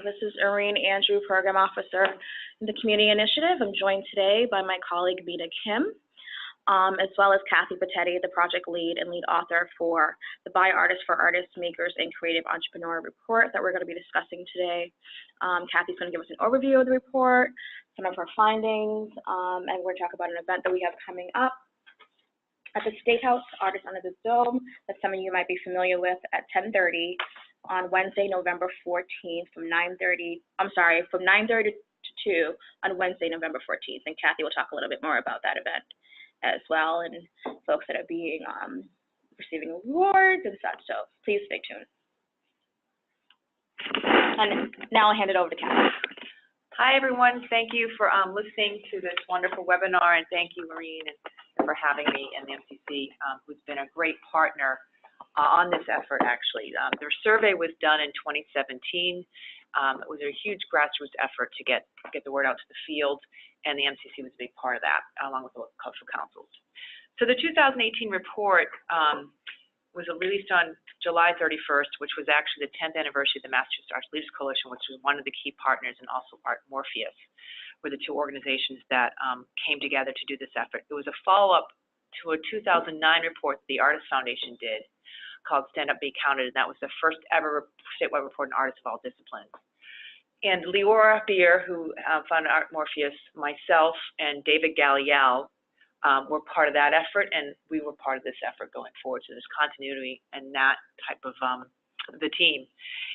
This is Irene Andrew, Program Officer in the Community Initiative. I'm joined today by my colleague, Mina Kim, as well as Kathy Bitteti, the project lead and lead author for the By Artists for Artists, Makers, and Creative Entrepreneur report that we're going to be discussing today. Kathy's going to give us an overview of the report, some of her findings, and we're going to talk about an event that we have coming up at the State House, Artists Under the Dome, that some of you might be familiar with, at 10:30 on Wednesday, November 14th from 9:30 to 2 on Wednesday, November 14th. And Kathy will talk a little bit more about that event as well, and folks that are being receiving awards and such. So please stay tuned. And now I'll hand it over to Kathy. Hi, everyone. Thank you for listening to this wonderful webinar, and thank you, Maureen, for having me, and the MCC, who's been a great partner on this effort, actually. Their survey was done in 2017. It was a huge grassroots effort to get the word out to the field, and the MCC was a big part of that, along with the local cultural councils. So the 2018 report was released on July 31st, which was actually the 10th anniversary of the Massachusetts Arts Leaders Coalition, which was one of the key partners, and also Art Morpheus were the two organizations that came together to do this effort. It was a follow-up to a 2009 report that the Artists Foundation did called Stand Up, Be Counted, and that was the first ever statewide report on artists of all disciplines. And Leora Beer, who founded Art Morpheus, myself, and David Galliel were part of that effort, and we were part of this effort going forward. So there's continuity and that type of the team.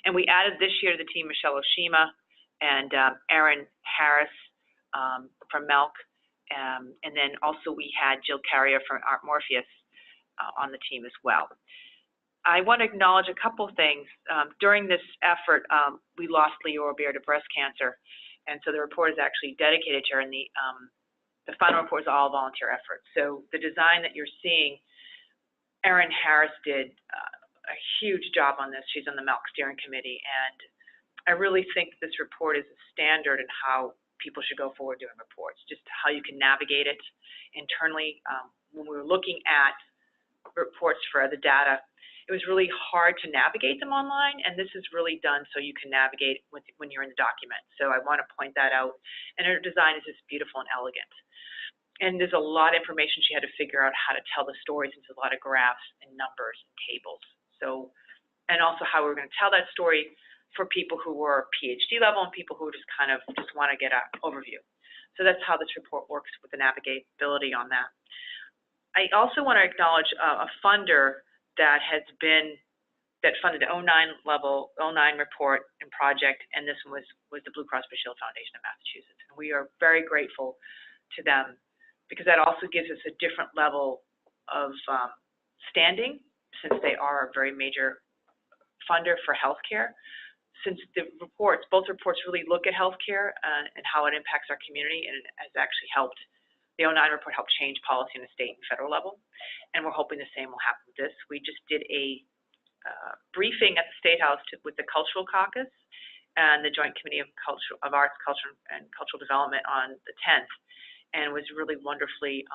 And we added this year to the team Michelle Oshima and Erin Harris from Melk, and then also we had Jill Carrier from Art Morpheus on the team as well. I want to acknowledge a couple things. During this effort, we lost Leora Beer to breast cancer, and so the report is actually dedicated to her, and the final report is all volunteer effort. So the design that you're seeing, Erin Harris did a huge job on this. She's on the Melk Steering Committee, and I really think this report is a standard in how people should go forward doing reports, just how you can navigate it internally. When we were looking at reports for the data, it was really hard to navigate them online, and this is really done so you can navigate when you're in the document. So I want to point that out. And her design is just beautiful and elegant. And there's a lot of information she had to figure out how to tell the stories into a lot of graphs and numbers and tables. So, and also how we're going to tell that story for people who were PhD level and people who just want to get an overview. So that's how this report works with the navigability on that. I also want to acknowledge a funder that funded the 09 report and project, and this one was the Blue Cross Blue Shield Foundation of Massachusetts. And we are very grateful to them, because that also gives us a different level of standing, since they are a very major funder for healthcare. Since both reports really look at healthcare and how it impacts our community, and it has actually helped. The 09 report helped change policy on the state and federal level, and we're hoping the same will happen with this. We just did a briefing at the State House with the Cultural Caucus and the Joint Committee of Arts, Culture, and Cultural Development on the 10th, and was really wonderfully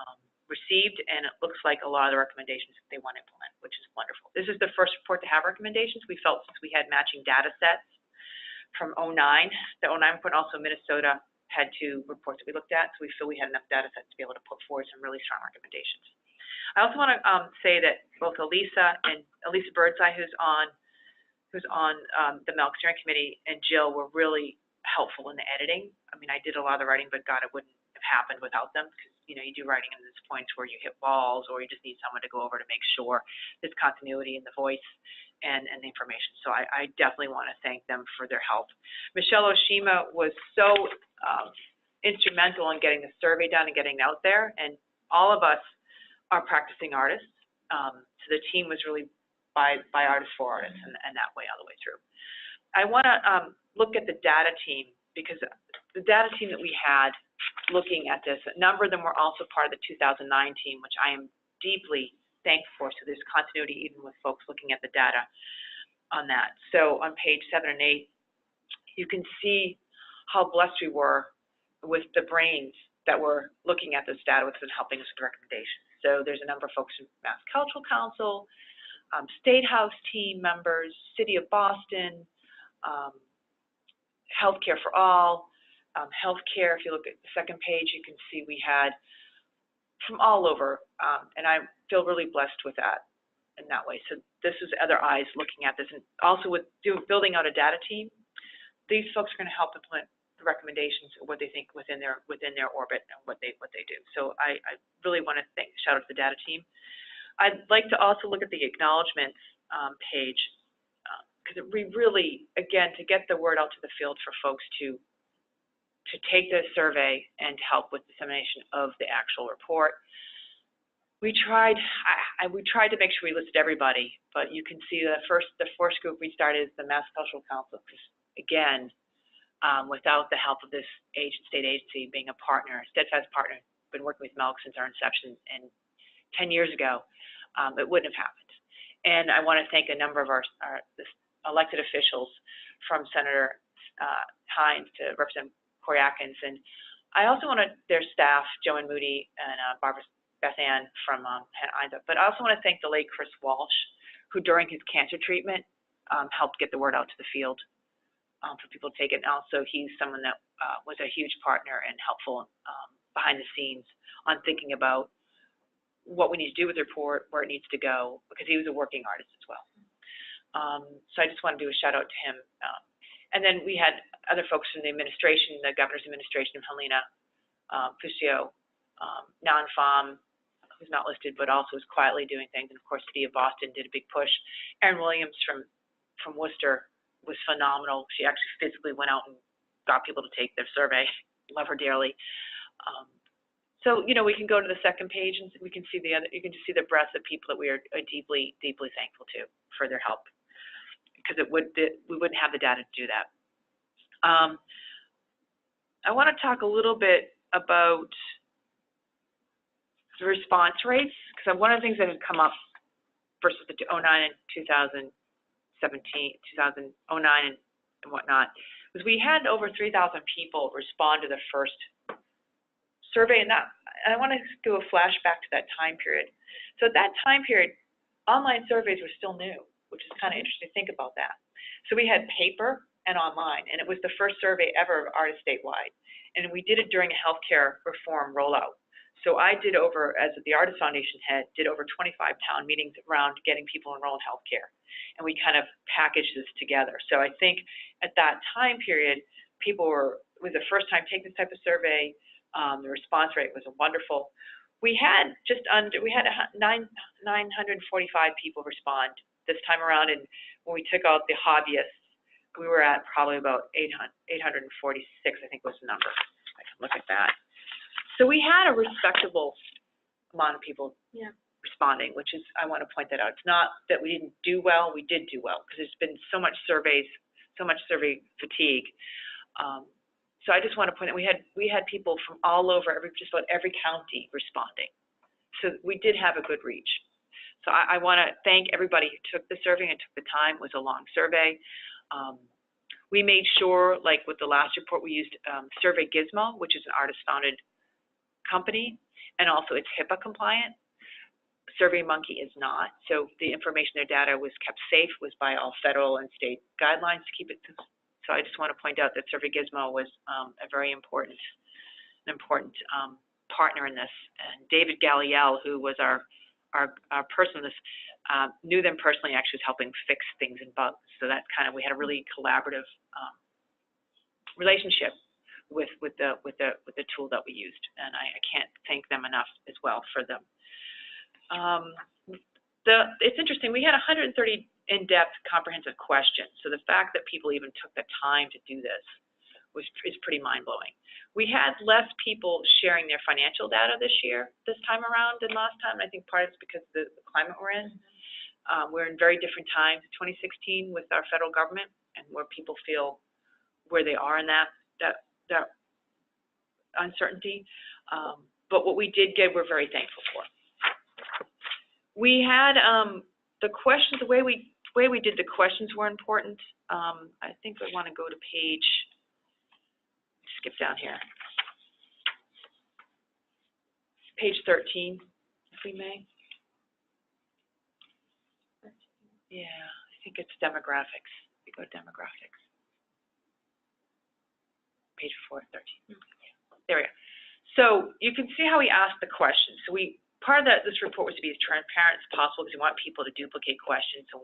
received, and it looks like a lot of the recommendations they want to implement, which is wonderful. This is the first report to have recommendations. We felt, since we had matching data sets from 09, the 09 report, also Minnesota had 2 reports that we looked at, so we feel we had enough data sets to be able to put forward some really strong recommendations. I also want to say that both Elisa Birdseye, who's on the Melk Steering Committee, and Jill were really helpful in the editing. I mean, I did a lot of the writing, but God, it wouldn't have happened without them, because you do writing in these points where you hit walls, or you just need someone to go over to make sure there's continuity in the voice and the information. So I definitely want to thank them for their help. Michelle Oshima was so instrumental in getting the survey done and getting it out there, and all of us are practicing artists. So the team was really by artists for artists, and that way all the way through. I want to look at the data team, because the data team that we had looking at this, a number of them were also part of the 2009 team, which I am deeply thankful for. So there's continuity even with folks looking at the data on that. So on page 7 and 8, you can see how blessed we were with the brains that were looking at this data and helping us with recommendations. So there's a number of folks from Mass Cultural Council, State House team members, City of Boston, healthcare for all. Healthcare, if you look at the second page, you can see we had from all over, and I feel really blessed with that in that way. So this is other eyes looking at this, and also with building out a data team. These folks are going to help implement the recommendations of what they think within their orbit and what they do. So I really want to shout out to the data team. I'd like to also look at the acknowledgments page, because we really, again, to get the word out to the field for folks to take the survey and help with dissemination of the actual report. We tried to make sure we listed everybody, but you can see the first group we started is the Mass Cultural Council, because again, without the help of this state agency being a partner, steadfast partner, been working with Melk since our inception and 10 years ago, it wouldn't have happened. And I want to thank a number of our elected officials, from Senator Hines to Representative Corey Atkins, and I also want their staff, Joanne Moody and Beth Ann from Hines. But I also want to thank the late Chris Walsh, who during his cancer treatment helped get the word out to the field for people to take it. And also he's someone that was a huge partner and helpful behind the scenes on thinking about what we need to do with the report, where it needs to go, because he was a working artist as well. So I just want to do a shout out to him. And then we had other folks from the administration, the governor's administration, Helena Fusio, non-FOM, who's not listed, but also is quietly doing things. And of course, City of Boston did a big push. Erin Williams from Worcester was phenomenal. She actually physically went out and got people to take their survey. Love her dearly. So, you know, we can go to the second page and we can see you can just see the breadth of people that we are deeply, deeply thankful to for their help, because we wouldn't have the data to do that. I want to talk a little bit about the response rates, because one of the things that had come up versus the 09 and 2009 and whatnot was we had over 3,000 people respond to the first survey, and I want to do a flashback to that time period. So at that time period, online surveys were still new, which is kind of interesting to think about that. So we had paper and online, and it was the first survey ever of artists statewide. And we did it during a healthcare reform rollout. So I did as the Artist Foundation head, did over 25 town meetings around getting people enrolled in healthcare. And we kind of packaged this together. So I think at that time period, it was the first time taking this type of survey. The response rate was wonderful. We had 945 people respond this time around, and when we took out the hobbyists, we were at probably about 846, I think was the number. I can look at that. So we had a respectable amount of people responding, which is, I want to point that out. It's not that we didn't do well, we did do well, because there's been so much survey fatigue. So I just want to point out, we had people from all over, just about every county responding. So we did have a good reach. So I want to thank everybody who took the survey and took the time. It was a long survey. We made sure, like with the last report, we used Survey Gizmo, which is an artist-founded company, and also it's HIPAA compliant. SurveyMonkey is not. So the information, their data was kept safe, was by all federal and state guidelines to keep it. So I just want to point out that Survey Gizmo was a very important partner in this. And David Galliel, who was our person in this, knew them personally, actually was helping fix things and bugs. So that we had a really collaborative relationship with the tool that we used, and I can't thank them enough as well for them. It's interesting. We had 130 in-depth, comprehensive questions. So the fact that people even took the time to do this is pretty mind-blowing. We had less people sharing their financial data this time around than last time. I think part of it's because of the climate we're in. We're in very different times, 2016, with our federal government, and where people feel where they are in that uncertainty. But what we did get, we're very thankful for. We had the questions, the way we did the questions were important. I think I want to go to skip down here. Page 13, if we may. Yeah, I think it's demographics. We go to demographics. page before, 13. There we go. So you can see how we asked the questions. So part of this report was to be as transparent as possible because we want people to duplicate questions. So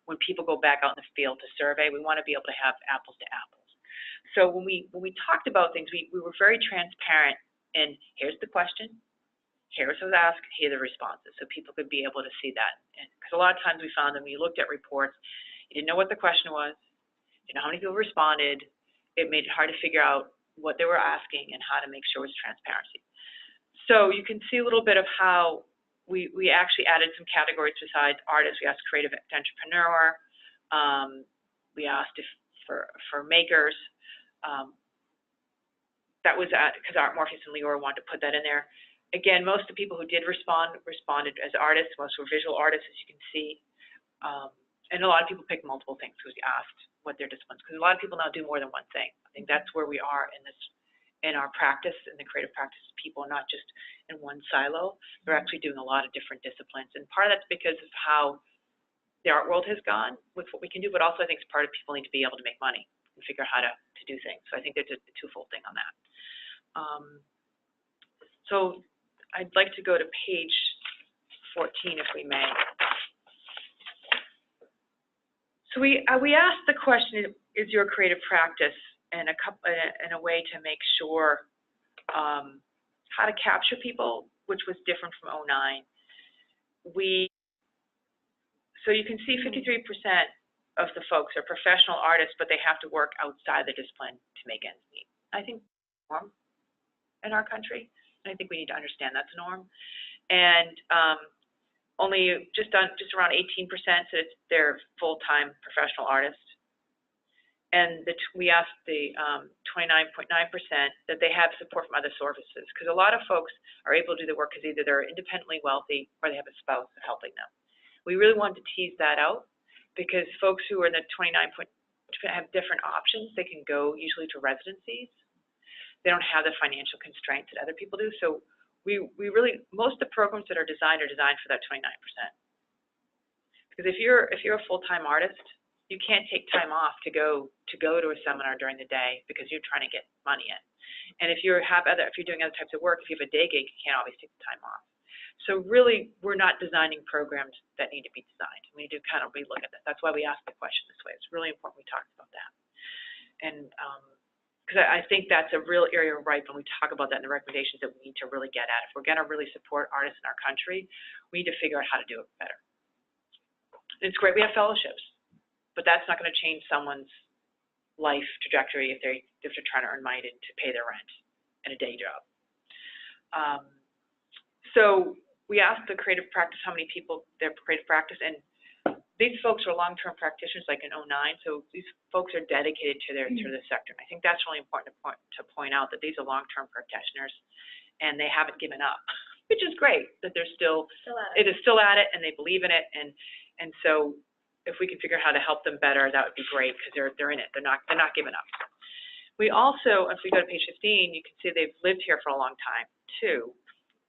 when people go back out in the field to survey, we want to be able to have apples to apples. So when we talked about things, we were very transparent in here's the question, here's what was asked, here are the responses, so people could be able to see that. Because a lot of times we found that when you looked at reports, you didn't know what the question was, you didn't know how many people responded. It made it hard to figure out what they were asking and how to make sure it was transparency. So you can see a little bit of how we actually added some categories besides artists. We asked creative entrepreneur. We asked for makers. That was because Art Morpheus and Leora wanted to put that in there. Again, most of the people who did responded as artists. Most were visual artists, as you can see. And a lot of people picked multiple things because we asked what their disciplines, because a lot of people now do more than one thing. I think that's where we are in our practice, in the creative practice. People are not just in one silo. They're actually doing a lot of different disciplines. And part of that's because of how the art world has gone with what we can do, but also I think it's part of people need to be able to make money and figure out how to do things. So I think there's a twofold thing on that. So I'd like to go to page 14, if we may. So we asked the question, is your creative practice in a way to make sure how to capture people, which was different from 09. So you can see 53% of the folks are professional artists, but they have to work outside the discipline to make ends meet. I think that's the norm in our country, and I think we need to understand that's a norm. And only just around 18% said they're full-time professional artists. And we asked the 29.9% that they have support from other sources, because a lot of folks are able to do the work because either they're independently wealthy or they have a spouse helping them. We really wanted to tease that out because folks who are in the 29% have different options. They can go usually to residencies. They don't have the financial constraints that other people do. So we really, most of the programs that are designed for that 29%. Because if you're a full-time artist, you can't take time off to go to a seminar during the day because you're trying to get money in. And if you're doing other types of work, if you have a day gig, you can't always take the time off. So really, we're not designing programs that need to be designed. We need to kind of relook at that. That's why we asked the question this way. It's really important we talked about that. And because I think that's a real area of right when we talk about that in the recommendations that we need to really get at. If we're going to really support artists in our country, we need to figure out how to do it better. It's great we have fellowships, but that's not going to change someone's life trajectory if they're trying to earn money to pay their rent and a day job. So we asked the creative practice how many people their creative practice, and these folks are long-term practitioners, like in 09. So these folks are dedicated to the sector. And I think that's really important to point out that these are long-term practitioners, and they haven't given up, which is great that they're still at it, and they believe in it. And so if we can figure out how to help them better, that would be great because they're in it. They're not giving up. We also, if we go to page 15, you can see they've lived here for a long time too,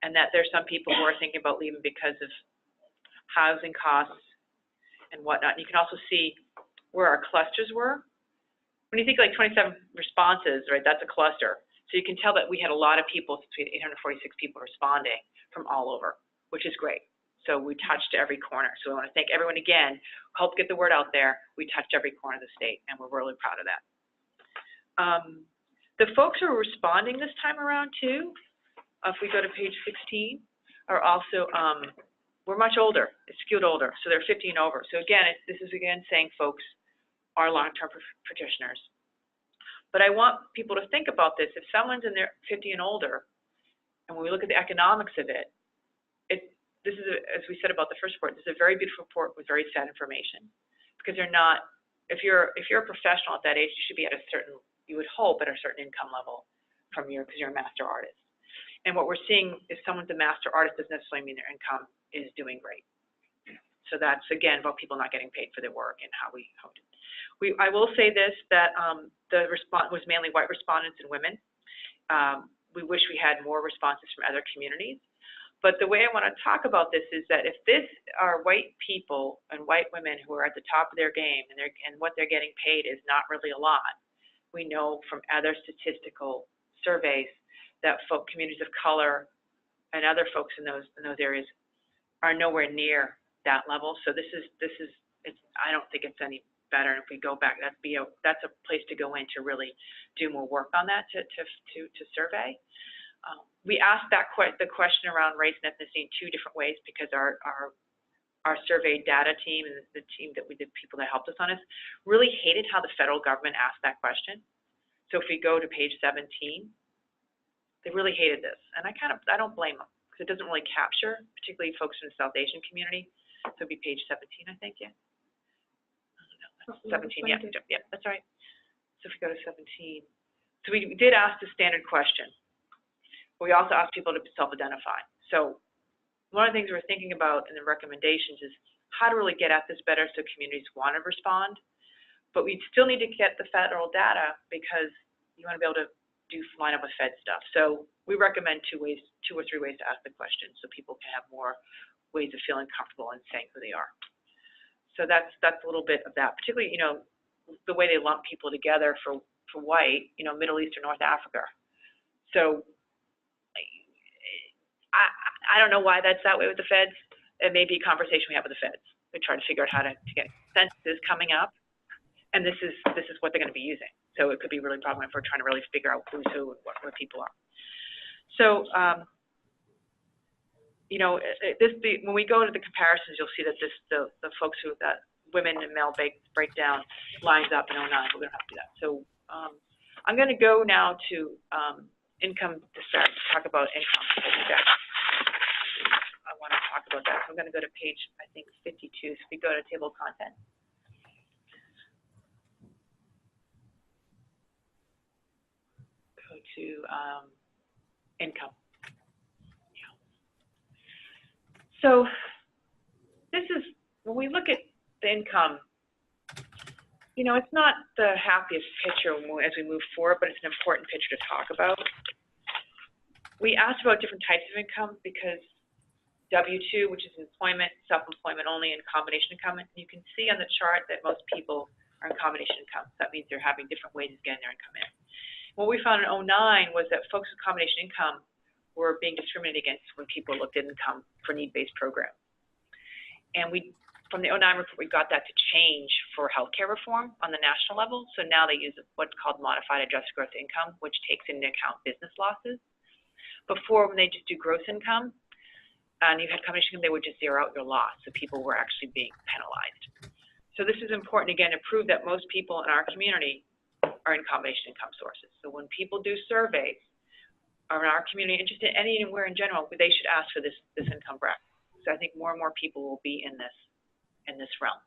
and that there's some people who are thinking about leaving because of housing costs and whatnot. And you can also see where our clusters were. When you think like 27 responses, right, that's a cluster. So you can tell that we had a lot of people, since we had 846 people responding from all over, which is great. So we touched every corner. So we want to thank everyone again, help get the word out there. We touched every corner of the state, and we're really proud of that. The folks who are responding this time around too, if we go to page 16, are also, we're much older. It's skewed older, so they're 50 and over. So again, this is again saying folks are long-term practitioners. But I want people to think about this. If someone's in their 50 and older, and when we look at the economics of it, this is, as we said about the first report, this is a very beautiful report with very sad information, because they're not, if you're a professional at that age, you should be at a certain, you would hope, at a certain income level because you're a master artist. And what we're seeing is someone's a master artist doesn't necessarily mean their income is doing great. So that's, again, about people not getting paid for their work and how we do. I will say this, that the response was mainly white respondents and women. We wish we had more responses from other communities. But the way I want to talk about this is that if this are white people and white women who are at the top of their game and what they're getting paid is not really a lot, we know from other statistical surveys that communities of color and other folks in those areas are nowhere near that level. So I don't think it's any better. And if we go back, that's a place to go in to really do more work on that to survey. We asked the question around race and ethnicity in two different ways because our survey data team and the team that people that helped us on this really hated how the federal government asked that question. So if we go to page 17, they really hated this. And I don't blame them because it doesn't really capture, particularly folks from the South Asian community. So it'd be page 17, I think, yeah. No, that's 17, yeah, that's right. So if we go to 17. So we did ask the standard question. But we also asked people to self-identify. So one of the things we're thinking about in the recommendations is how to really get at this better so communities want to respond. But we still need to get the federal data because you want to be able to line up with Fed stuff. So we recommend two or three ways to ask the question so people can have more ways of feeling comfortable and saying who they are. So that's a little bit of that, particularly, the way they lump people together for white, Middle East or North Africa. So I don't know why that's that way with the Feds. It may be a conversation we have with the Feds. We try to figure out how to get census coming up, and this is what they're going to be using. So it could be really problematic if we're trying to really figure out who's who and where people are. So when we go to the comparisons, you'll see that the folks that women and male breakdown lines up in 09. We're going to have to do that. So I'm going to go now to income disparity, talk about income. I want to talk about that. So I'm going to go to page, I think, 52. So we go to table of contents. Go to income. Yeah. So this is, when we look at the income, it's not the happiest picture as we move forward, but it's an important picture to talk about. We asked about different types of income because W-2, which is employment, self-employment only, and combination income, and you can see on the chart that most people are in combination income. So that means they're having different ways of getting their income in. What we found in 09 was that folks with combination income were being discriminated against when people looked at income for need-based programs. And from the 09 report, we got that to change for healthcare reform on the national level. So now they use what's called modified adjusted gross income, which takes into account business losses. Before, when they just do gross income, and you had combination income, they would just zero out your loss. So people were actually being penalized. So this is important, again, to prove that most people in our community are in combination income sources. So when people do surveys, or in our community interested anywhere in general, they should ask for this income bracket. So I think more and more people will be in this realm.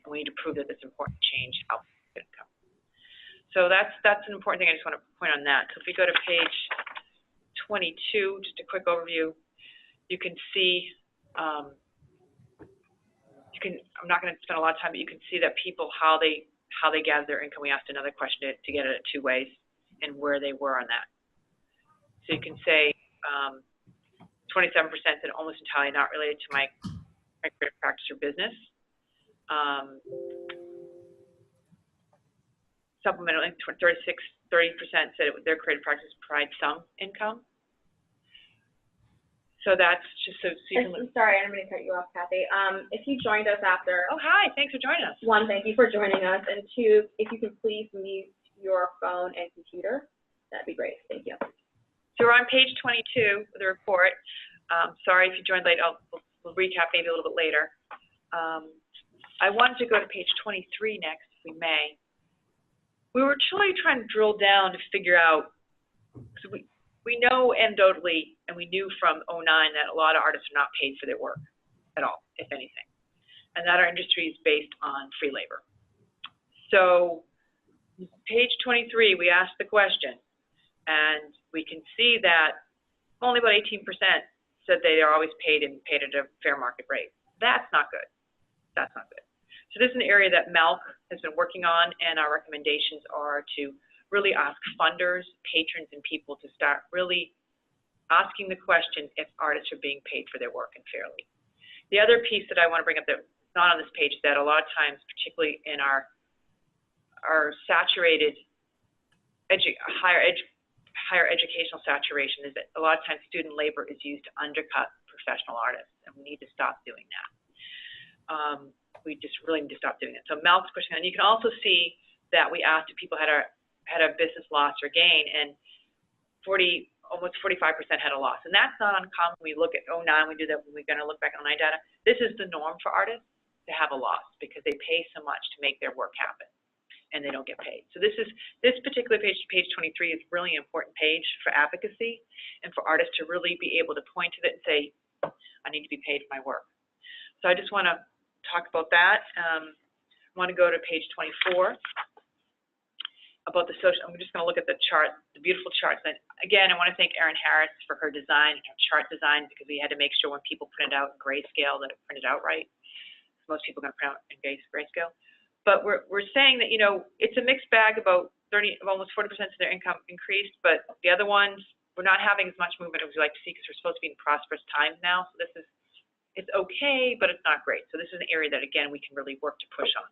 And we need to prove that it's important to change how income. So that's an important thing. I just want to point on that. So if we go to page 22, just a quick overview, you can see, I'm not going to spend a lot of time, but you can see that people, how they gather their income. We asked another question to get it two ways and where they were on that. So you can say 27% said almost entirely not related to my creative practice or business. Supplemental, 30% said their creative practice provides some income. So that's just so you can look. Sorry, I'm going to cut you off, Kathy. If you joined us after. Oh, hi, thanks for joining us. One, thank you for joining us. And two, if you can please mute your phone and computer, that'd be great. Thank you. So we're on page 22 of the report. Sorry if you joined late. We'll recap maybe a little bit later. I wanted to go to page 23 next, if we may. We were truly trying to drill down to figure out, because we know anecdotally, and we knew from 09 that a lot of artists are not paid for their work at all, if anything, and that our industry is based on free labor. So page 23, we asked the question, and we can see that only about 18% said they are always paid at a fair market rate. That's not good. That's not good. So this is an area that Malk has been working on, and our recommendations are to really ask funders, patrons, and people to start really asking the question if artists are being paid for their work and fairly. The other piece that I want to bring up that's not on this page is that a lot of times, particularly in our saturated higher educational saturation is that a lot of times student labor is used to undercut professional artists, and we need to stop doing that. We just really need to stop doing it. So Malk's pushing on. You can also see that we asked if people had a business loss or gain, and almost 45% had a loss. And that's not uncommon. We look at 09, we do that when we're going to look back at 09 data. This is the norm for artists to have a loss because they pay so much to make their work happen, and they don't get paid. So this particular page, page 23, is really an important page for advocacy and for artists to really be able to point to it and say, I need to be paid for my work. So I just want to talk about that. I want to go to page 24 about the social. I'm just going to look at the chart, the beautiful charts. And again, I want to thank Erin Harris for her design and her chart design, because we had to make sure when people print it out in grayscale that it printed out right. Most people are going to print out in grayscale. But we're saying that, you know, it's a mixed bag. About almost 40% of their income increased, but the other ones, we're not having as much movement as we like to see because we're supposed to be in prosperous times now. So it's okay, but it's not great. So this is an area that, again, we can really work to push on.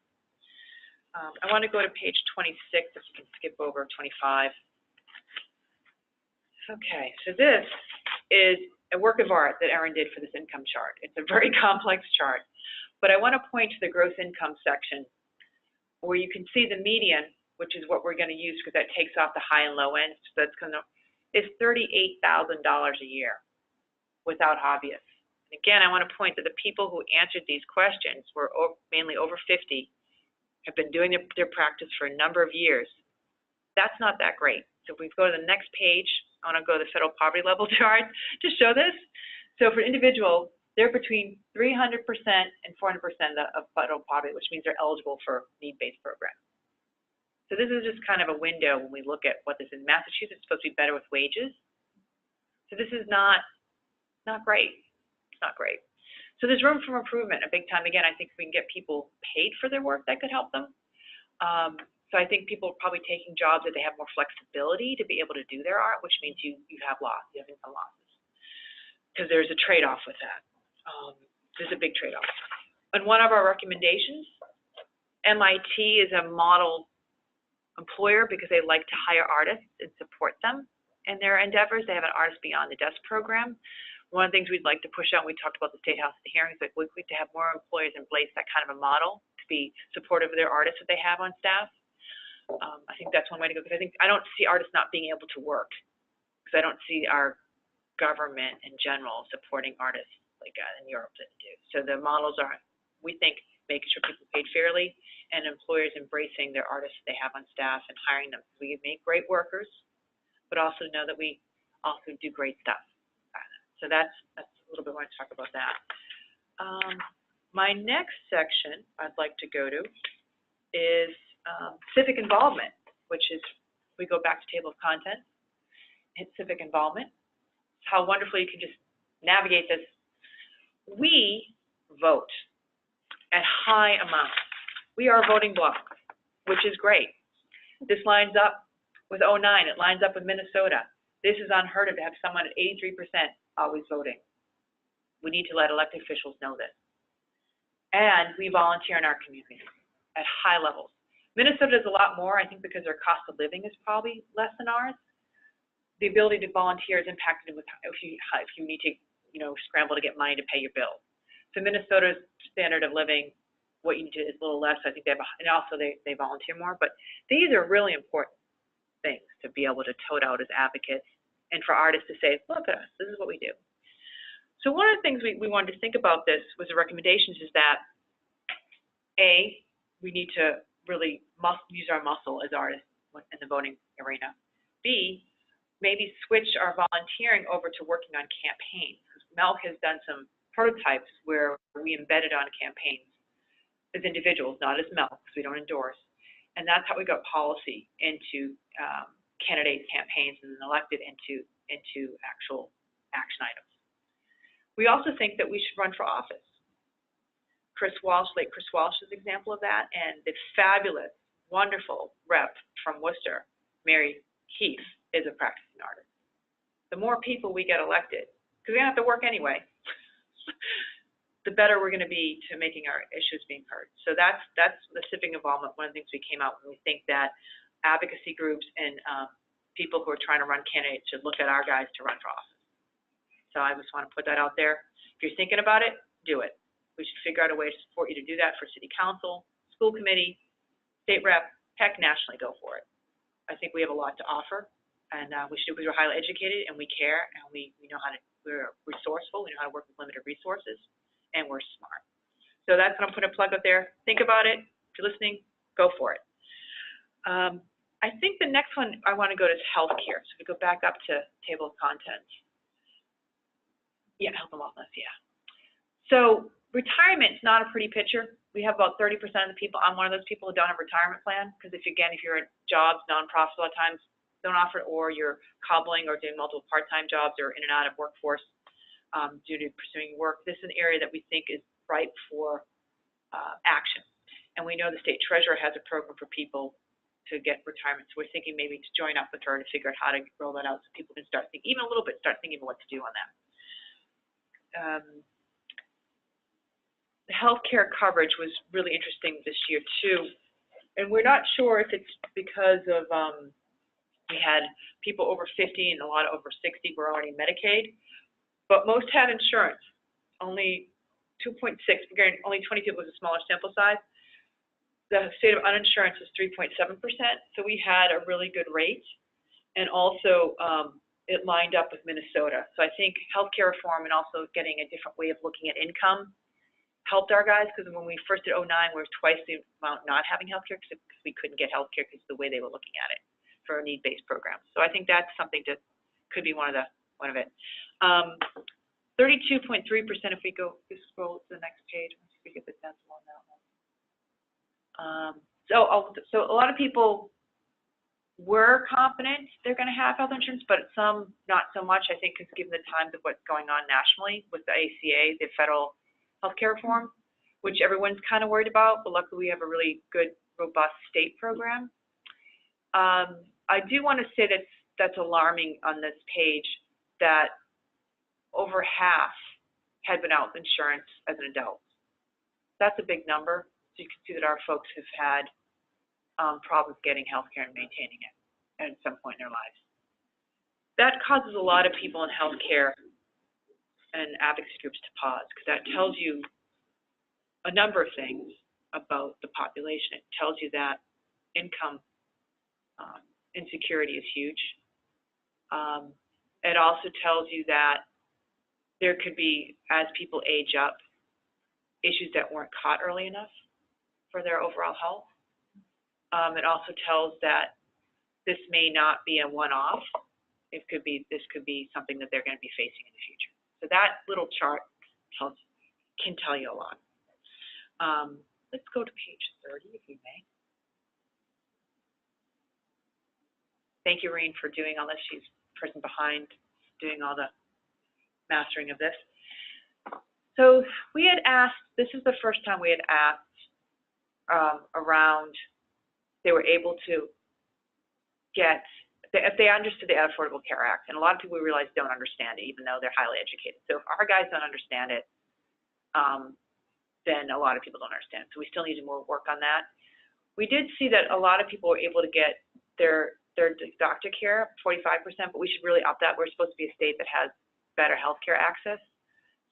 I want to go to page 26, if you can skip over 25. Okay, so this is a work of art that Erin did for this income chart. It's a very complex chart, but I want to point to the gross income section where you can see the median, which is what we're going to use because that takes off the high and low ends. So that's going to, is $38,000 a year without hobbyists. Again, I want to point to the people who answered these questions were mainly over 50, have been doing their practice for a number of years. That's not that great. So if we go to the next page, I want to go to the federal poverty level chart to show this. So for individuals, they're between 300% and 400% of federal poverty, which means they're eligible for need-based programs. So this is just kind of a window when we look at what this is. Massachusetts is supposed to be better with wages. So this is not great. Not great. So there's room for improvement, a big time. Again, I think if we can get people paid for their work, that could help them. So I think people are probably taking jobs that they have more flexibility to be able to do their art, which means you have loss, you have income losses. Because there's a trade-off with that. There's a big trade-off. And one of our recommendations, MIT is a model employer because they like to hire artists and support them in their endeavors. They have an Artist Beyond the Desk program. One of the things we'd like to push out, we talked about the State House at the hearings, like we'd like to have more employers embrace that kind of a model to be supportive of their artists that they have on staff. I think that's one way to go, because I don't see artists not being able to work, because I don't see our government in general supporting artists like in Europe that do. So the models are, we think, making sure people are paid fairly and employers embracing their artists that they have on staff and hiring them. We make great workers, but also know that we also do great stuff. So that's a little bit more to talk about that. My next section I'd like to go to is civic involvement, which is, we go back to table of contents, hit civic involvement. How wonderfully you can just navigate this. We vote at high amounts. We are a voting bloc, which is great. This lines up with 09. It lines up with Minnesota. This is unheard of to have someone at 83% always voting. We need to let elected officials know this. And we volunteer in our community at high levels. Minnesota does a lot more, I think, because their cost of living is probably less than ours. The ability to volunteer is impacted with if you need to, scramble to get money to pay your bills. So Minnesota's standard of living, what you need to is a little less. I think they have, and also they volunteer more. But these are really important things to be able to tote out as advocates, and for artists to say, look at us, this is what we do. So one of the things we wanted to think about this was the recommendations is that, A, we need to really use our muscle as artists in the voting arena. B, maybe switch our volunteering over to working on campaigns. Melk has done some prototypes where we embedded on campaigns as individuals, not as Melk, because we don't endorse. And that's how we got policy into candidate campaigns and then elected into actual action items. We also think that we should run for office. Chris Walsh is an example of that, and the fabulous, wonderful rep from Worcester, Mary Keefe, is a practicing artist. The more people we get elected, because we don't have to work anyway, the better we're going to be to making our issues being heard. So that's the civic involvement. One of the things we came out when we think that advocacy groups and people who are trying to run candidates should look at our guys to run for office. So I just want to put that out there. If you're thinking about it, do it. We should figure out a way to support you to do that for city council, school committee, state rep, heck, nationally, go for it. I think we have a lot to offer, and we should, because we're highly educated and we care, and we know how to, we're resourceful, we know how to work with limited resources, and we're smart. So that's what I'm putting a plug up there. Think about it. If you're listening, go for it. I think the next one I want to go to is healthcare. So if we go back up to table of contents. Yeah, health and wellness, yeah. So retirement's not a pretty picture. We have about 30% of the people, I'm one of those people who don't have a retirement plan, because if you're at jobs, nonprofits a lot of times don't offer it, or you're cobbling or doing multiple part-time jobs or in and out of workforce due to pursuing work. This is an area that we think is ripe for action. And we know the state treasurer has a program for people to get retirement. So we're thinking maybe to join up with her to figure out how to roll that out so people can start thinking, even a little bit, start thinking about what to do on that. The healthcare coverage was really interesting this year too. And we're not sure if it's because of we had people over 50 and a lot of over 60 were already Medicaid, but most had insurance. Only 2.6, again, only 20 people was a smaller sample size. The state of uninsurance was 3.7%, so we had a really good rate. And also, it lined up with Minnesota. So I think healthcare reform and also getting a different way of looking at income helped our guys, because when we first did 09, we were twice the amount not having healthcare because we couldn't get healthcare because of the way they were looking at it for a need-based program. So I think that's something that could be one of it. 32.3%. If we go scroll to the next page, let's see if we get the decimal on that one. So a lot of people were confident they're going to have health insurance, but some not so much. I think because given the times of what's going on nationally with the ACA, the federal healthcare reform, which everyone's kind of worried about, but luckily we have a really good, robust state program. I do want to say that's alarming on this page that over half had been out with insurance as an adult. That's a big number. So you can see that our folks have had problems getting healthcare and maintaining it at some point in their lives. That causes a lot of people in healthcare and advocacy groups to pause, because that tells you a number of things about the population. It tells you that income insecurity is huge. It also tells you that there could be, as people age up, issues that weren't caught early enough for their overall health. It also tells that this may not be a one-off. This could be something that they're going to be facing in the future. So that little chart can tell you a lot. Let's go to page 30, if you may. Thank you, Reen, for doing all this. She's the person behind doing all the mastering of this. So we had asked, this is the first time we had asked around, they were able to get, if they understood the Affordable Care Act, and a lot of people we realize don't understand it, even though they're highly educated. So if our guys don't understand it, then a lot of people don't understand. So we still need to more work on that. We did see that a lot of people were able to get their doctor care, 45%, but we should really up that. We're supposed to be a state that has better healthcare access.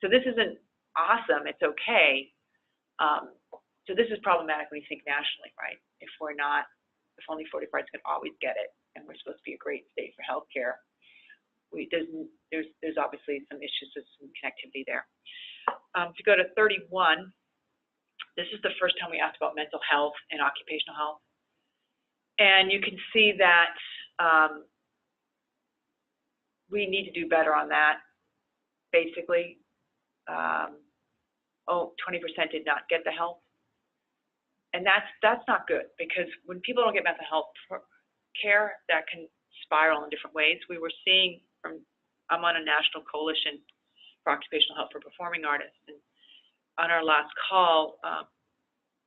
So this isn't awesome, it's okay. So this is problematic when you think nationally, right? If only 45s can always get it, and we're supposed to be a great state for healthcare, there's obviously some issues with some connectivity there. If you go to 31, this is the first time we asked about mental health and occupational health. And you can see that we need to do better on that, basically. 20% did not get the help. And that's not good, because when people don't get mental health care, that can spiral in different ways. We were seeing I'm on a national coalition for occupational health for performing artists, and on our last call,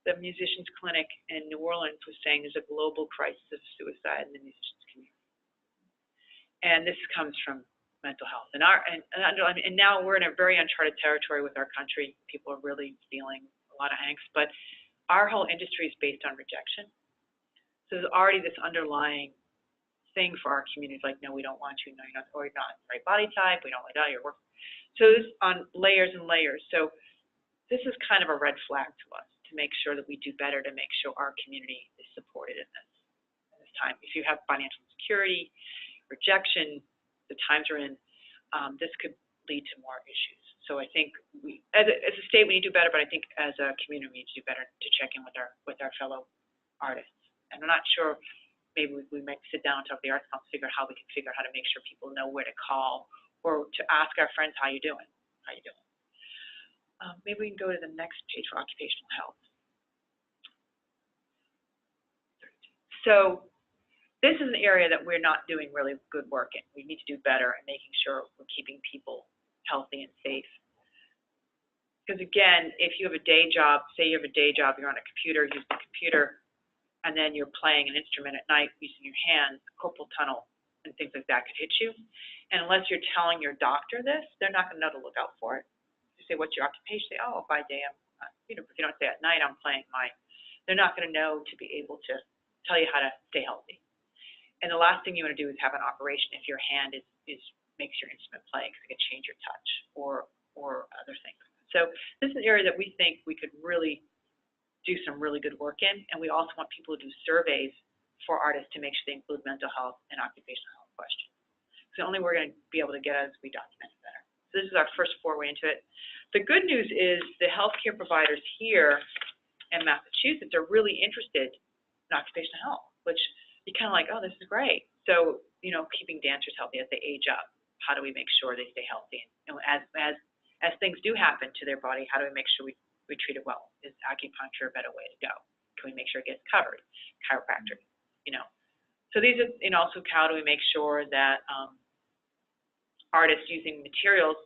the Musicians Clinic in New Orleans was saying there's a global crisis of suicide in the musicians community. And this comes from mental health. And now we're in a very uncharted territory with our country. People are really feeling a lot of angst, but our whole industry is based on rejection. So there's already this underlying thing for our community, like, no, we don't want you, no, you're not, or you're not the right body type, we don't like that, your work. So this on layers and layers. So this is kind of a red flag to us to make sure that we do better to make sure our community is supported in this time. If you have financial insecurity, rejection, the times we're in, this could lead to more issues. So I think we, as a state, we need to do better, but I think as a community, we need to do better to check in with our fellow artists. And I'm not sure, maybe we might sit down and talk to the Arts Council, figure out how we can figure out how to make sure people know where to call or to ask our friends, how you doing? How you doing? Maybe we can go to the next page for occupational health. So this is an area that we're not doing really good work in. We need to do better in making sure we're keeping people healthy and safe. Because again, if you have a day job, say you have a day job, you're on a computer, using a computer, and then you're playing an instrument at night using your hands, carpal tunnel and things like that could hit you. And unless you're telling your doctor this, they're not going to know to look out for it. You say, what's your occupation? Say, oh, by day, I'm, if you don't say at night, I'm playing they're not going to know to be able to tell you how to stay healthy. And the last thing you want to do is have an operation if your hand makes your instrument play, because it can change your touch or other things. So this is an area that we think we could really do some really good work in, and we also want people to do surveys for artists to make sure they include mental health and occupational health questions. So the only way we're going to be able to get as we document it better. So this is our first foray into it. The good news is the healthcare providers here in Massachusetts are really interested in occupational health, which you're kind of like, oh, this is great. So, keeping dancers healthy as they age up, how do we make sure they stay healthy? And as things do happen to their body, how do we make sure we treat it well? Is acupuncture a better way to go? Can we make sure it gets covered? Chiropractic, So these are, also how do we make sure that artists using materials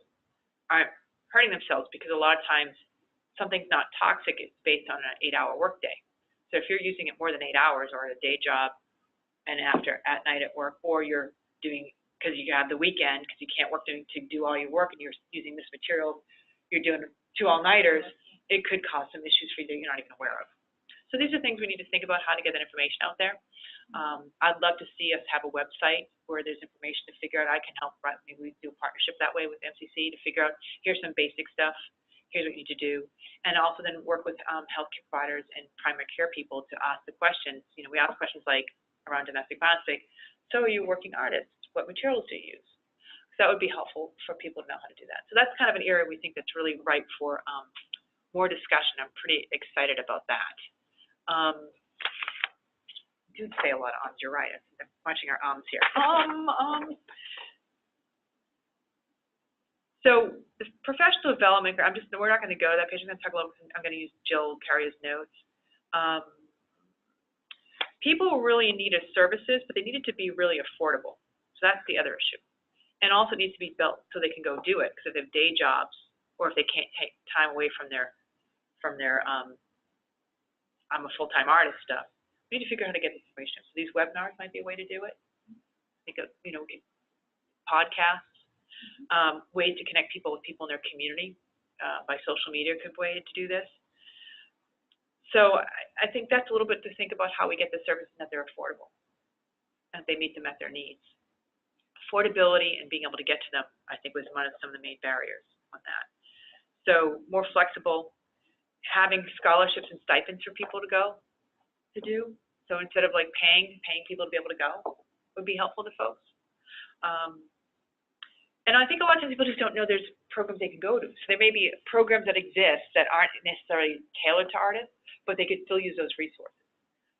aren't hurting themselves? Because a lot of times something's not toxic, it's based on an 8-hour workday. So if you're using it more than 8 hours or a day job and at night at work, or you're doing, because you have the weekend, because you can't work to do all your work and you're using this material, you're doing 2 all-nighters, it could cause some issues for you that you're not even aware of. So these are things we need to think about how to get that information out there. I'd love to see us have a website where there's information to figure out. I can help, maybe we do a partnership that way with MCC to figure out, here's some basic stuff, here's what you need to do. And also then work with healthcare providers and primary care people to ask the questions. We ask questions like around domestic violence, like, so are you a working artist? What materials do you use? So that would be helpful for people to know how to do that. So that's kind of an area we think that's really ripe for more discussion. I'm pretty excited about that. You do say a lot of ums, you're right. I'm watching our ums here. So the professional development, we're not going to go to that page. I'm going to talk a little. I'm going to use Jill Carrier's notes. People really needed services, but they needed to be really affordable. So that's the other issue. And also it needs to be built so they can go do it. Because if they have day jobs, or if they can't take time away from their I'm a full-time artist stuff, we need to figure out how to get this information. So these webinars might be a way to do it. Think of, podcasts, ways to connect people with people in their community by social media could be a way to do this. So I think that's a little bit to think about how we get the services that they're affordable and they meet them at their needs. Affordability and being able to get to them, I think, was some of the main barriers on that. So more flexible, having scholarships and stipends for people to go to do. So instead of like paying people to be able to go would be helpful to folks. And I think a lot of times people just don't know there's programs they can go to. So there may be programs that exist that aren't necessarily tailored to artists, but they could still use those resources.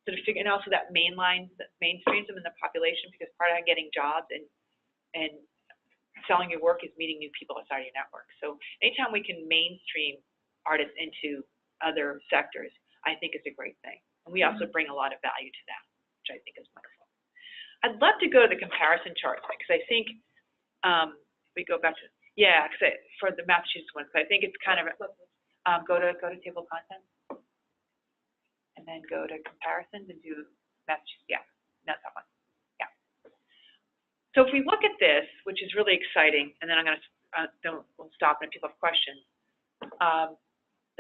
So to figure, and also that mainstreams them in the population, because part of getting jobs and selling your work is meeting new people outside your network. So anytime we can mainstream artists into other sectors, I think is a great thing. And we also bring a lot of value to that, which I think is wonderful. I'd love to go to the comparison charts, because I think we go back to, for the Massachusetts one, because I think it's kind of, go to table of contents, and then go to comparisons and do Massachusetts, that's that one, So if we look at this, which is really exciting, and then I'm going to, we'll stop and if people have questions,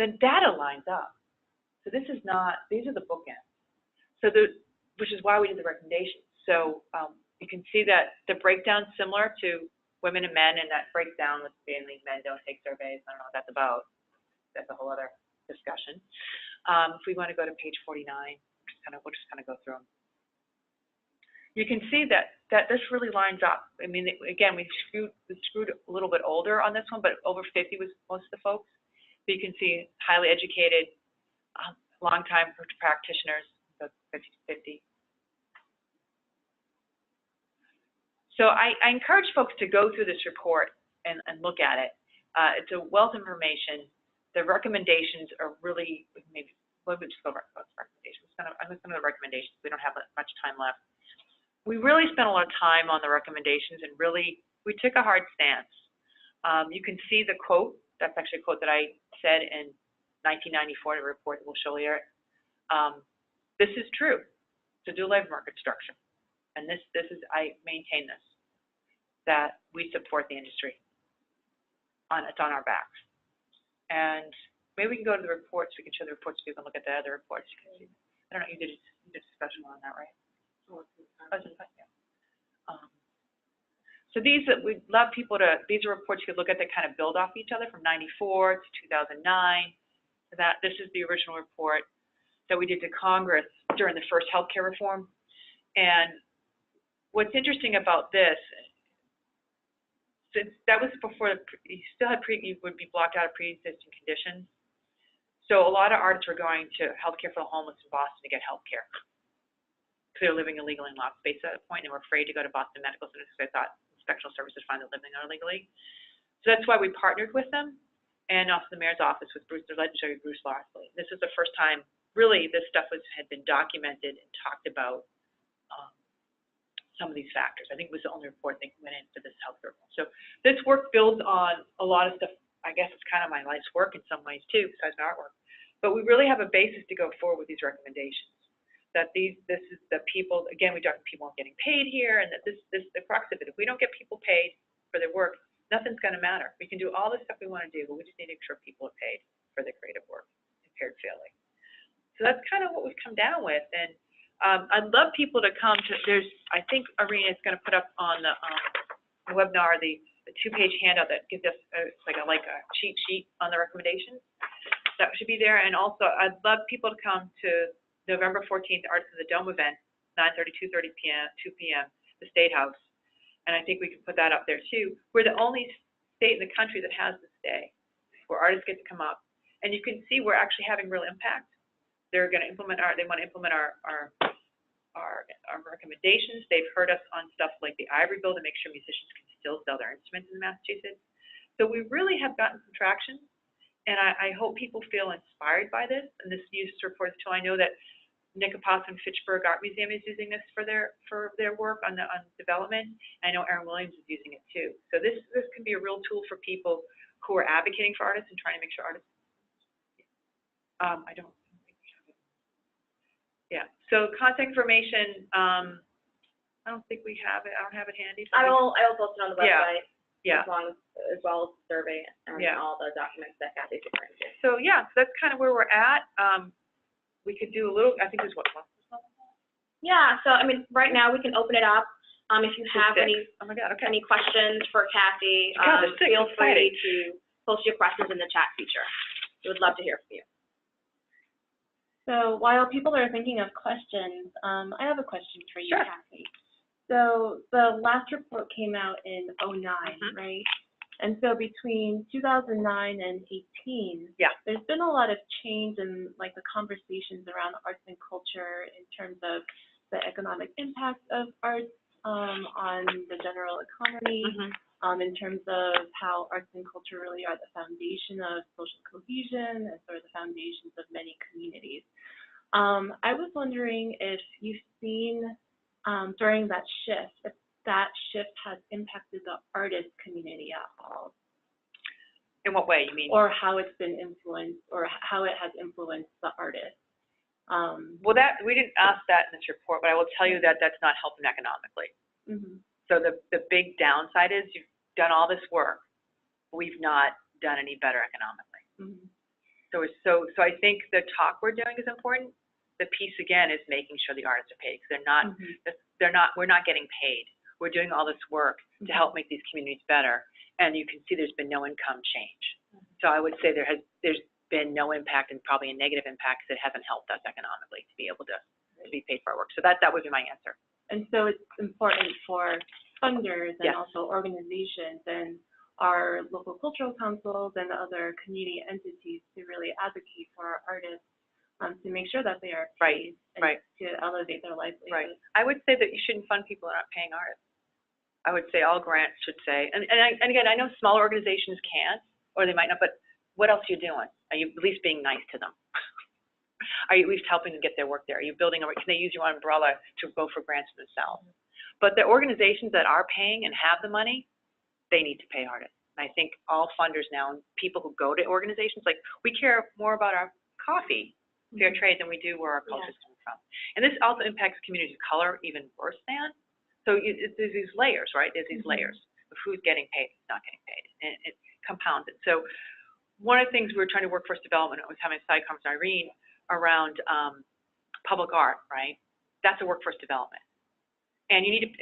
then data lines up. So this is not, these are the bookends. So which is why we did the recommendations. So you can see that the breakdown's similar to women and men, and that breakdown with mainly men don't take surveys. I don't know what that's about. That's a whole other discussion. If we want to go to page 49, we'll just kind of go through them. You can see that this really lines up. I mean, again, we screwed a little bit older on this one, but over 50 was most of the folks. But you can see highly educated, long-time practitioners, so 50-50. So I encourage folks to go through this report and look at it. It's a wealth of information. The recommendations are really, maybe, we'll just go over the recommendations. I'm just going to the recommendations. We don't have much time left. We really spent a lot of time on the recommendations, and really, we took a hard stance. You can see the quote. That's actually a quote that I said in 1994 in a report that we'll show here. This is true to do labor market structure. And this is, I maintain this, that we support the industry. It's on our backs. And maybe we can go to the reports. We can show the reports so you can look at the other reports. You can see. I don't know, you did a discussion on that, right? So we'd love people to, these are reports you could look at that kind of build off each other from 94 to 2009. This is the original report that we did to Congress during the first healthcare reform. And what's interesting about this, since that was before, you still had you would be blocked out of pre-existing conditions. So a lot of artists were going to healthcare for the homeless in Boston to get healthcare. Because they were living illegally in locked space at that point, and they were afraid to go to Boston Medical Center because they thought inspectional services would find them living there illegally. So that's why we partnered with them, and also the mayor's office with their legislator, Bruce Larsley. This is the first time, really, this stuff had been documented and talked about. Some of these factors. I think it was the only report that went in for this health reform. So this work builds on a lot of stuff. I guess it's kind of my life's work in some ways too, besides my artwork. But we really have a basis to go forward with these recommendations. That this is the people, again, we talk about people getting paid here, and that this the crux of it. If we don't get people paid for their work, nothing's going to matter. We can do all the stuff we want to do, but we just need to make sure people are paid for their creative work and paired fairly. So that's kind of what we've come down with. And I'd love people to come to, I think Irene is going to put up on the webinar the two-page handout that gives us like a cheat sheet on the recommendations. That should be there. And also, I'd love people to come to November 14th, Artists of the Dome event, 9:30, 2:30 p.m., 2 p.m., the State House. And I think we can put that up there too. We're the only state in the country that has this day where artists get to come up. And you can see we're actually having real impact. They're going to implement they want to implement our recommendations. They've heard us on stuff like the Ivory Bill to make sure musicians can still sell their instruments in Massachusetts. So we really have gotten some traction, and I hope people feel inspired by this and this use report too. I know that Nick Apostle and Fitchburg Art Museum is using this for their work on development. I know Aaron Williams is using it too. So this can be a real tool for people who are advocating for artists and trying to make sure artists. Yeah, so contact information, I don't think we have it. I don't have it handy. I will post it on the website. Yeah. As well as the survey and all the documents that Kathy's referring to. So yeah, so that's kind of where we're at. We could do a little, I think there's what? Yeah, so I mean, right now we can open it up. If you have any questions for Kathy, feel free to post your questions in the chat feature. We would love to hear from you. So while people are thinking of questions, I have a question for you, Kathy. So the last report came out in 2009, right? And so between 2009 and 18, there's been a lot of change in like the conversations around arts and culture in terms of the economic impact of arts on the general economy, in terms of how arts and culture really are the foundation of social cohesion and sort of the foundations of many communities. I was wondering if you've seen during that shift, if that shift has impacted the artist community at all. In what way, you mean? Or how it's been influenced, or how it has influenced the artist. Well, we didn't ask that in this report, but I will tell you that that's not helping economically. So the big downside is you've done all this work, but we've not done any better economically. So I think the talk we're doing is important, the piece again is making sure the artists are paid, because we're not getting paid. We're doing all this work to help make these communities better, and you can see there's been no income change. So I would say there's been no impact, and probably a negative impact, because it hasn't helped us economically to be able to be paid for our work. So that would be my answer. And so it's important for funders and also organizations and our local cultural councils and other community entities to really advocate for our artists, to make sure that they are paid and to elevate their livelihood. Right. I would say that you shouldn't fund people that aren't paying artists. I would say all grants should say, and again, I know smaller organizations can't, or they might not, but what else are you doing? Are you at least being nice to them? Are you at least helping them get their work there? Are you building can they use your umbrella to go for grants themselves? But the organizations that are paying and have the money, they need to pay artists. And I think all funders now, and people who go to organizations, like, we care more about our coffee, fair trade, than we do where our culture is coming from. And this also impacts communities of color even worse than. So there's these layers, right? There's these layers of who's getting paid, who's not getting paid, and it compounds it. So one of the things we were trying to workforce development, I was having a side conference with Irene around public art, right? That's a workforce development. And you need to,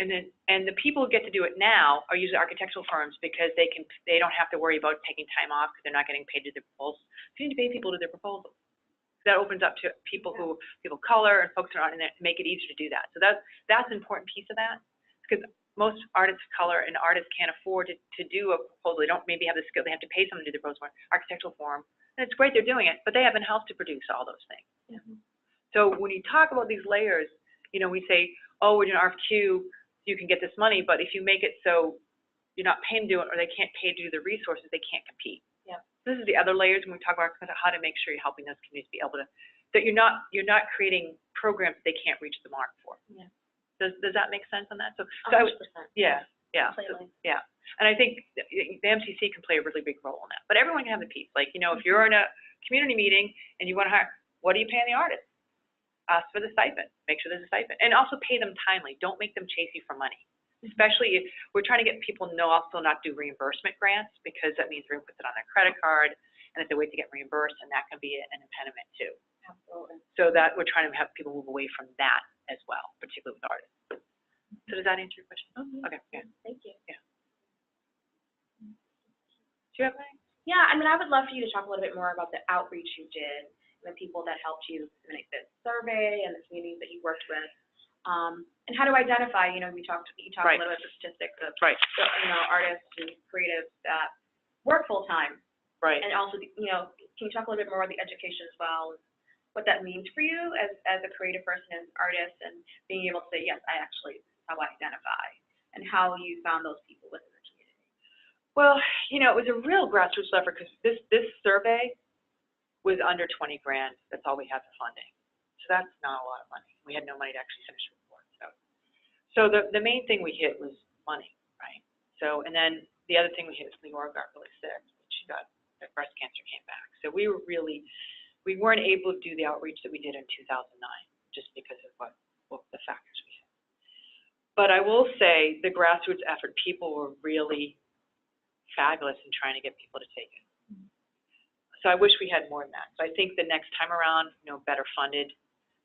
and the people who get to do it now are usually architectural firms, because they don't have to worry about taking time off because they're not getting paid to do their proposals. So you need to pay people to do their proposals. That opens up to people of color and folks who are not in there, to make it easier to do that. So that's an important piece of that, because most artists of color and artists can't afford to do a proposal. They don't maybe have the skill. They have to pay someone to do the proposal, architectural firm. And it's great they're doing it, but they have in-house to produce all those things. So when you talk about these layers, we say, oh, we're doing RFQ, you can get this money, but if you make it so you're not paying to do it, or they can't pay to do the resources, they can't compete. This is the other layers when we talk about how to make sure you're helping those communities be able to, that you're not creating programs that they can't reach the mark for. Does that make sense on that? So 100%. Yeah. Completely. And I think the MCC can play a really big role in that. But everyone can have a piece. Like, if you're in a community meeting and you want to hire, what are you paying the artist? Ask for the stipend. Make sure there's a stipend. And also pay them timely. Don't make them chase you for money. Especially if we're trying to get people to also not do reimbursement grants, because that means they're going to put it on their credit card, and if they wait to get reimbursed, and that can be an impediment too. Absolutely. So that we're trying to have people move away from that as well, particularly with artists. So does that answer your question? Okay, yeah. Thank you. Yeah. Do you have anything? Yeah, I would love for you to talk a little bit more about the outreach you did, and the people that helped you make this survey, and the communities that you worked with, and how to identify. You talked a little bit of the statistics of artists and creatives that work full time. Right. And also, can you talk a little bit more about the education as well, what that means for you as a creative person, as an artist, and being able to say, yes, this is how I identify, and how you found those people within the community? Well, it was a real grassroots effort, because this survey was under 20 grand. That's all we had for funding. So that's not a lot of money. We had no money to actually finish the report. So the main thing we hit was money, right? So, and then the other thing we hit was Leora got really sick. She got breast cancer, came back. So we weren't able to do the outreach that we did in 2009, just because of what the factors we had. But I will say the grassroots effort, people were really fabulous in trying to get people to take it. So I wish we had more than that. So I think the next time around, better funded,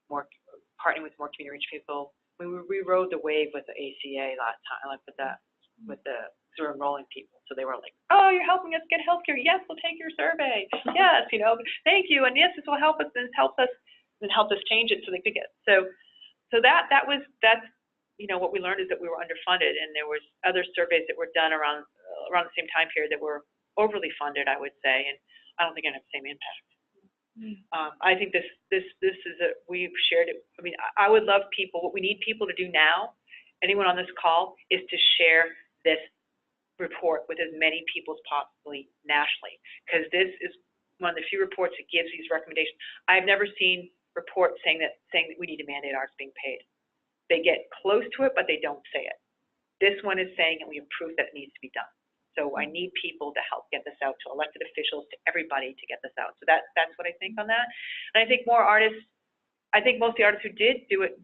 more partnering with more community reach people. We rode the wave with the ACA last time, like with the sort of enrolling people. So they were like, oh, you're helping us get healthcare. Yes, we'll take your survey. Yes, thank you. And yes, this will help us, and help us change it so they could get. So that's what we learned, is that we were underfunded, and there was other surveys that were done around the same time period that were overly funded, I would say, and I don't think it had the same impact. I think this is we've shared it. I would love people, what we need people to do now, anyone on this call, is to share this report with as many people as possibly nationally, because this is one of the few reports that gives these recommendations. I've never seen reports saying that we need to mandate artists being paid. They get close to it, but they don't say it. This one is saying, and we have proof that it needs to be done. So I need people to help get this out to elected officials, to everybody, to get this out. So that's what I think on that. And I think most of the artists who did do it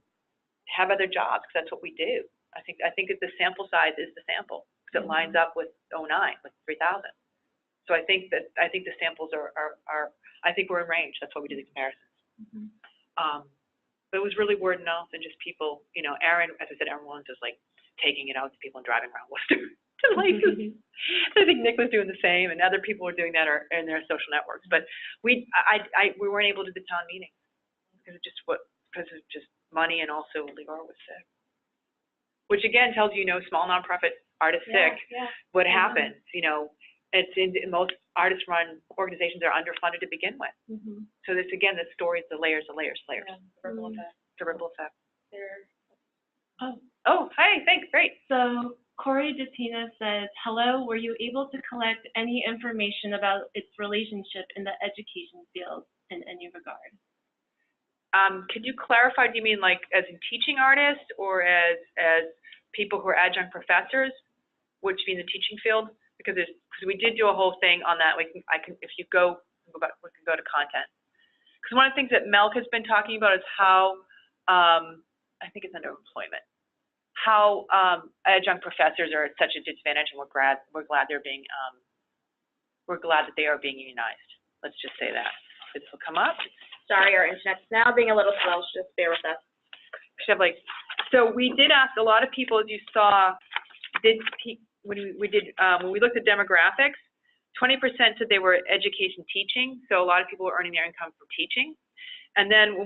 have other jobs, because that's what we do. I think that the sample size is the sample, because it lines up with 09, with 3,000. So I think the samples are I think we're in range. That's why we do the comparisons. But it was really word of mouth and just people, you know, Aaron, as I said, Aaron Williams was like taking it out to people and driving around Worcester to places. I think Nick was doing the same, and other people were doing that in their social networks. But we weren't able to do the town meeting because of just money, and also Leora was sick. Which again tells you, small nonprofit artist sick, what happens, it's in most artist-run organizations are underfunded to begin with. So this, again, the story is the layers. Yeah, the ripple effect. The ripple effect. Oh, hi, thanks, great. So Corey Datina says, hello, were you able to collect any information about its relationship in the education field in any regard? Could you clarify, do you mean like as in teaching artists or as people who are adjunct professors, which mean the teaching field? Because we did do a whole thing on that. If you go, we can go to content. Because one of the things that Melk has been talking about is how, I think it's under employment, how adjunct professors are at such a disadvantage, and we're glad they're being, we're glad that they are being unionized. Let's just say that. This will come up. Sorry, our internet's now being a little slow, so just bear with us. So we did ask a lot of people, as you saw, when we looked at demographics, 20% said they were education teaching, so a lot of people were earning their income from teaching. And then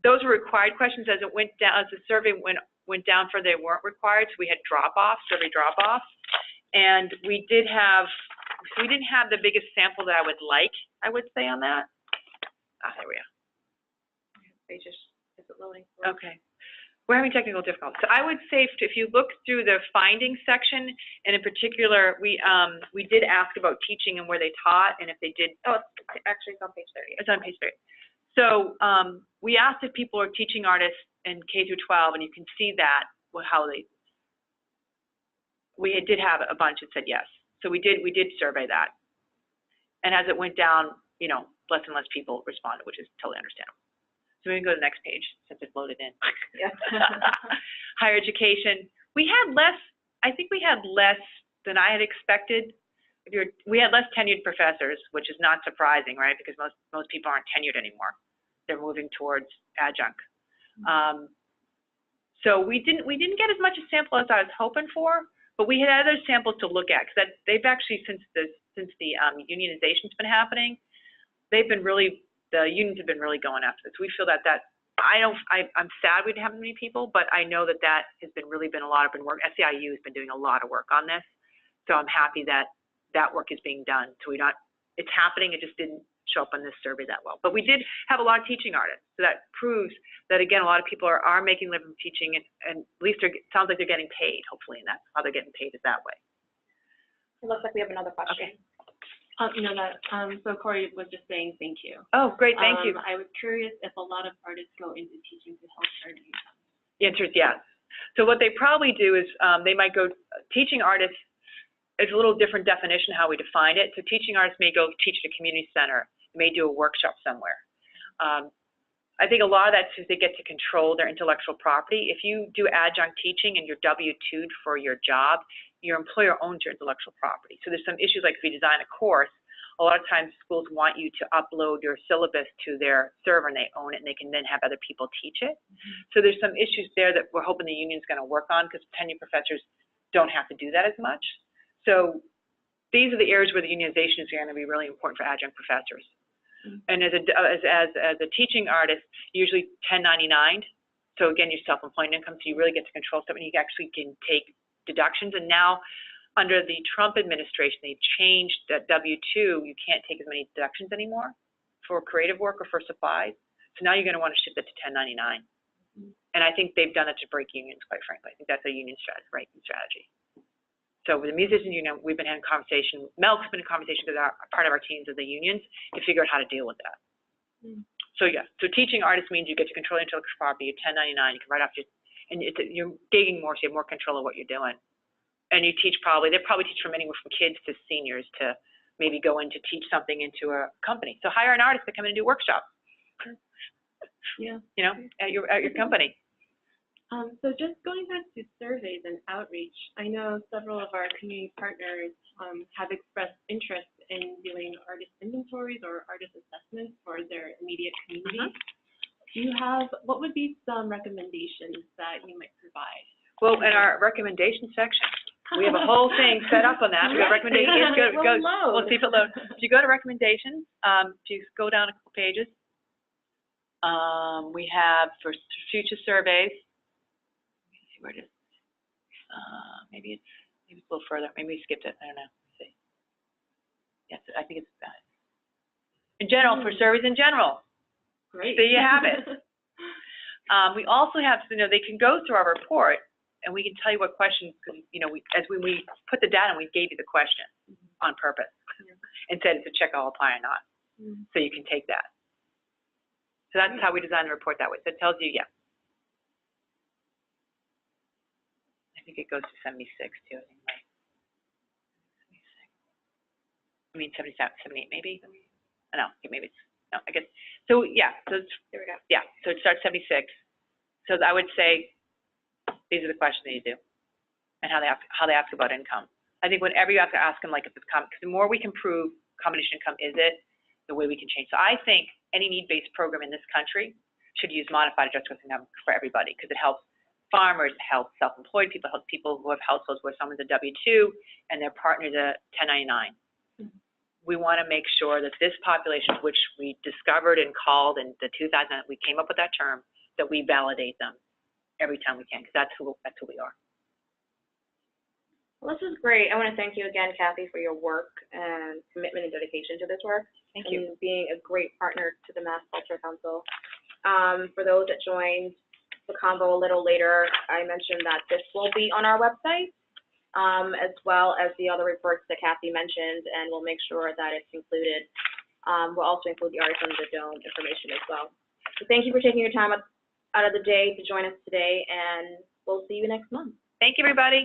those were required questions. As it went down, as the survey went down further, they weren't required, so we had survey drop-offs. And we didn't have the biggest sample that I would say on that. There we go. Is it loading? Okay. We're having technical difficulties. So I would say if you look through the findings section, and in particular, we did ask about teaching and where they taught, and if they did. Oh, actually, it's on page 30. It's on page 30. So we asked if people are teaching artists in K through 12, and you can see that we did have a bunch that said yes. So we did survey that, and as it went down, less and less people responded, which is totally understandable. So we can go to the next page since it's loaded in. Higher education. I think we had less than I had expected. We had less tenured professors, which is not surprising, right? Because most people aren't tenured anymore. They're moving towards adjunct. So we didn't get as much a sample as I was hoping for, but we had other samples to look at, because they've actually, since the unionization's been happening, the unions have been really going after this. We feel that I'm sad we didn't have many people, but I know that has really been a lot of work. SEIU has been doing a lot of work on this, so I'm happy that work is being done. So it's happening. It just didn't show up on this survey that well. But we did have a lot of teaching artists, so that proves that, again, a lot of people are making a living from teaching, and at least it sounds like they're getting paid, hopefully, and that's how they're getting paid, is that way. It looks like we have another question. Okay. So Corey was just saying thank you. Oh, great, thank you. I was curious if a lot of artists go into teaching to help earn income. The answer is yes. So what they probably do is they might go, teaching artists, it's a little different definition how we define it. So teaching artists may go teach at a community center, may do a workshop somewhere. I think a lot of that's because they get to control their intellectual property. If you do adjunct teaching and you're W-2'd for your job, your employer owns your intellectual property. So there's some issues, like if you design a course, a lot of times schools want you to upload your syllabus to their server, and they own it, and they can then have other people teach it. So there's some issues there that we're hoping the union's going to work on, because tenured professors don't have to do that as much. So these are the areas where the unionization is going to be really important for adjunct professors. And as a teaching artist, usually 1099. So again, your self-employed income, so you really get to control something. You actually can take deductions, and now under the Trump administration, they changed that W-2. You can't take as many deductions anymore for creative work or for supplies. So now you're going to want to shift it to 1099. And I think they've done it to break unions, quite frankly. I think that's a union strategy. So with the musicians union, we've been having conversation. Melk's been in conversation with part of our teams of the unions to figure out how to deal with that. So yeah, so teaching artists means you get to control intellectual property. You're 1099. You can write off and you're gigging more, so you have more control of what you're doing. And you teach they probably teach from anywhere from kids to seniors to maybe go in to teach something into a company. So hire an artist to come in and do workshops. Yeah. At your company. So just going back to surveys and outreach, I know several of our community partners have expressed interest in doing artist inventories or artist assessments for their immediate community. what would be some recommendations that you might provide? Well, in our recommendation section, we have a whole thing set up on that. We have recommendations. We'll see if it loads. If you go to recommendations, if you go down a couple pages, we have for future surveys. Let me see where it is. Maybe it's a little further. Maybe we skipped it. I don't know. Let's see. Yes, I think it's in general for surveys in general. Great. There you have it. We also have, they can go through our report and we can tell you what questions, because, when we put the data in, we gave you the question on purpose and said to check all apply or not. So you can take that. So that's how we design the report that way. So it tells you, yeah. I think it goes to 76 too, I think, right? 76. 78 maybe? I don't know, maybe it's, no, I guess. So yeah, so here we go. Yeah, so it starts 76. So I would say these are the questions that you do and how they ask about income. I think whenever you have to ask them, like, if it's because the more we can prove combination income is it, the way we can change. So I think any need-based program in this country should use modified adjusted gross income for everybody, because it helps farmers, it helps self-employed people, it helps people who have households where someone's a W-2 and their partner's a 1099. We want to make sure that this population, which we discovered and called in the 2000, we came up with that term, that we validate them every time we can, because that's who we are. Well, this is great. I want to thank you again, Kathy, for your work and commitment and dedication to this work. Thank you. And being a great partner to the Mass Culture Council. For those that joined the convo a little later, I mentioned that this will be on our website, as well as the other reports that Kathy mentioned, and we'll make sure that it's included. We'll also include the Artists Under the Dome information as well. So thank you for taking your time out of the day to join us today, and we'll see you next month. Thank you, everybody.